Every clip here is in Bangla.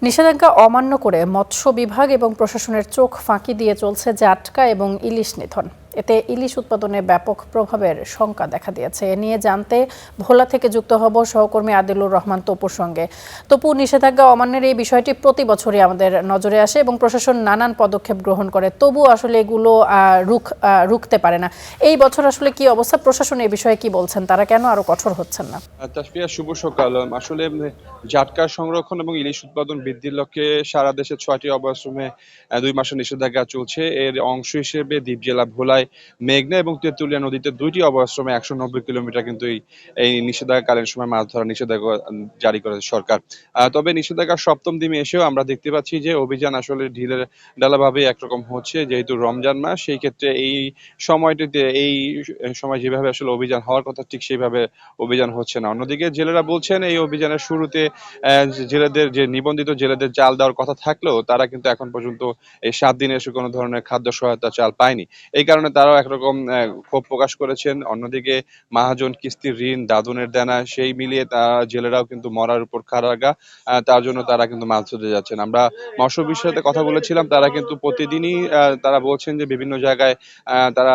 নিষেধাজ্ঞা অমান্য করে মৎস্য বিভাগ এবং প্রশাসনের চোখ ফাঁকি দিয়ে চলছে জাটকা এবং ইলিশ নিধন। এতে ইলিশ উৎপাদনে ব্যাপক প্রভাবের শঙ্কা দেখা দিয়েছে। এ নিয়ে জানতে ভোলা থেকে যুক্ত হব সহকর্মী আদিলুর রহমান তপুর সঙ্গে। তপু, নিষেধাজ্ঞা অমান্যের এই বিষয়টি প্রতি বছরই আমাদের নজরে আসে এবং প্রশাসন নানান পদক্ষেপ গ্রহণ করে, তবু আসলে এগুলো রুখতে পারে না। এই বছর আসলে কি অবস্থা? প্রশাসন এই বিষয়ে কি বলছেন? তারা কেন আরো কঠোর হচ্ছেন না? তাসফিয়া, শুভ সকাল। আসলে জাটকা সংরক্ষণ এবং ইলিশ উৎপাদন বৃদ্ধির লক্ষ্যে সারা দেশে ৬টি অভয়াশ্রমে ২ মাসের নিষেধাজ্ঞা চলছে। এর অংশ হিসেবে দ্বীপ জেলা ভোলায় মেঘনা এবং তেঁতুলিয়া নদীতে ২টি অভয়াশ্রমে ১৯০ কিলোমিটার কিন্তু এই নিষেধাজ্ঞাকালীন সময় মাছ ধরার নিষেধাজ্ঞা জারি করেছে সরকার। তবে নিষেধাজ্ঞার ৭ম দিনে এসেও আমরা দেখতে পাচ্ছি যে অভিযান আসলে ঢিলে ঢালাভাবে একরকম হচ্ছে। যেহেতু রমজান মাস, সেই ক্ষেত্রে এই সময়টিতে এই সময় যেভাবে আসলে অভিযান হওয়ার কথা ঠিক সেইভাবে অভিযান হচ্ছে না। অন্যদিকে জেলেরা বলছেন এই অভিযানের শুরুতে জেলেদের যে নিবন্ধিত জেলেদের চাল দেওয়ার কথা থাকলেও তারা কিন্তু এখন পর্যন্ত এই ৭ দিনে এসে কোনো ধরনের খাদ্য সহায়তা চাল পায়নি। এই কারণে তারাও একরকম ক্ষোভ প্রকাশ করেছেন। অন্যদিকে মাহাজন কিস্তির ঋণ, দাদনের দেনা সেই মিলিয়ে জেলেরাও কিন্তু মরার উপর খাড়া। তার জন্য তারা কিন্তু মাছ ধরতে যাচ্ছেন। আমরা মৎস্য বিশের সাথে কথা বলেছিলাম, তারা কিন্তু প্রতিদিনই তারা বলছেন যে বিভিন্ন জায়গায় তারা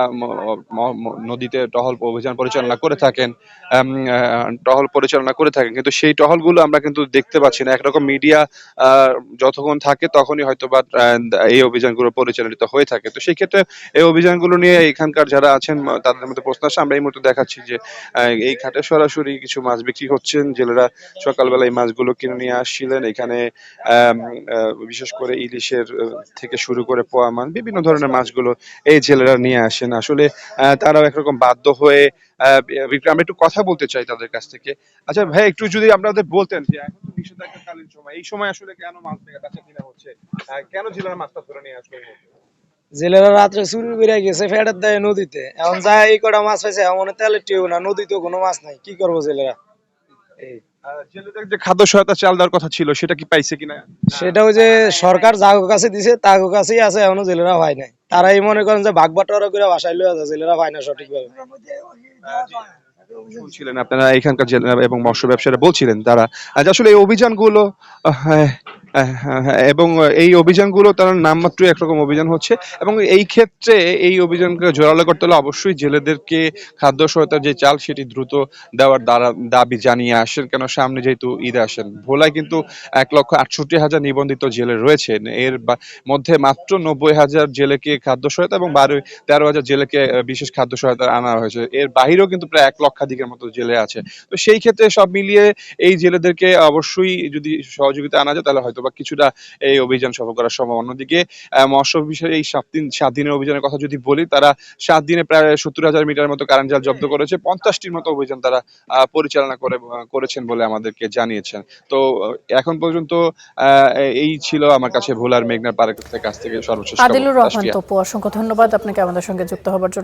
নদীতে টহল অভিযান পরিচালনা করে থাকেন। কিন্তু সেই টহলগুলো আমরা কিন্তু দেখতে পাচ্ছি না। একরকম মিডিয়া যতক্ষণ থাকে তখনই হয়তোবা এই অভিযানগুলো পরিচালিত হয়ে থাকে। তো সেই ক্ষেত্রে এই অভিযানগুলো নিয়ে এখানকার যারা আছেন তাদের মধ্যে প্রশ্ন আসে। আমরা এই মুহূর্তে দেখাচ্ছি যে এই ঘাটে সরাসরি কিছু মাছ বিক্রি হচ্ছেন। জেলেরা সকালবেলা এই মাছগুলো কিনে নিয়ে আসছিলেন। এখানে বিশেষ করে ইলিশের থেকে শুরু করে পোয়া মাছ, বিভিন্ন ধরনের মাছগুলো এই জেলেরা নিয়ে আসেন। আসলে তারাও একরকম বাধ্য হয়ে আমরা একটু কথা বলতে চাই তাদের কাছ থেকে। আচ্ছা ভাই, একটু যদি আপনাদের বলতেন যে এখন তো নিষেধাজ্ঞাকালীন সময়, এই সময় আসলে কেন মাছ বেচা কিনা হচ্ছে, কেন জেলেরা মাছটা ধরে নিয়ে আসলে? জেলেরা রাত্রে চুরি করে গেছে ফেটের দেয় নদীতে, এখন যায় এই কটা মাছ পাইছে, এমন তেলের টিউ না, নদীতেও কোনো মাছ নাই, কি করবো জেলেরা? এই জেলেদের যে খাদ্য সহায়তা চাল দেওয়ার কথা ছিল সেটা কি পাইছে কিনা? সেটা ওই যে সরকার যাগো কাছে দিছে তাগো কাছেই আছে, এখনো জেলেরা পায় নাই। তারাই মনে করেন যে ভাগ বাটোয়ারা করে বাসায় লয়ে আছে, জেলেরা পায় না সঠিকভাবে। শুনছিলেন আপনারা এখানকার জেলেরা এবং মৎস্য ব্যবসায়ীরা বলছিলেন তারা আসলে এই অভিযানগুলো হ্যাঁ, এবং এই অভিযানগুলো তারা নামমাত্র একরকম অভিযান হচ্ছে এবং এই ক্ষেত্রে এই অভিযানকে জোরালো করতে হলে অবশ্যই জেলেদেরকে খাদ্য সহায়তার যে চাল সেটি দ্রুত দেওয়ার দাবি জানিয়ে আসেন। কেন সামনে যেহেতু ঈদ আসেন, ভোলায় কিন্তু ১,৬৮,০০০ নিবন্ধিত জেলে রয়েছেন। এর মধ্যে মাত্র ৯০,০০০ জেলেকে খাদ্য সহায়তা এবং ১৩,০০০ জেলেকে বিশেষ খাদ্য সহায়তা আনা হয়েছে। এর বাহিরেও কিন্তু প্রায় ১,০০,০০০ মতো জেলে আছে। তো সেই ক্ষেত্রে সব মিলিয়ে এই জেলেদেরকে অবশ্যই যদি সহযোগিতা আনা যায় তাহলে হয়তোবা কিছুটা এই অভিযান সফল করা সম্ভব। অন্যদিকে মৎস্য বিষয়ে এই ৭ দিনের অভিযানের কথা যদি বলি, তারা ৭ দিনে প্রায় ৭০,০০০ মিটার মতো কারেন্ট জাল জব্দ করেছে। ৫০টির মতো অভিযান তারা পরিচালনা করেছেন বলে আমাদেরকে জানিয়েছেন। তো এখন পর্যন্ত এই ছিল আমার কাছে ভোলার মেঘনার পাড়ের কাছ থেকে সর্বশেষ খবর। আদিলুর রহমান তাসফিয়া। তপু, অসংখ্য ধন্যবাদ আপনাকে আমাদের সঙ্গে যুক্ত হবার জন্য।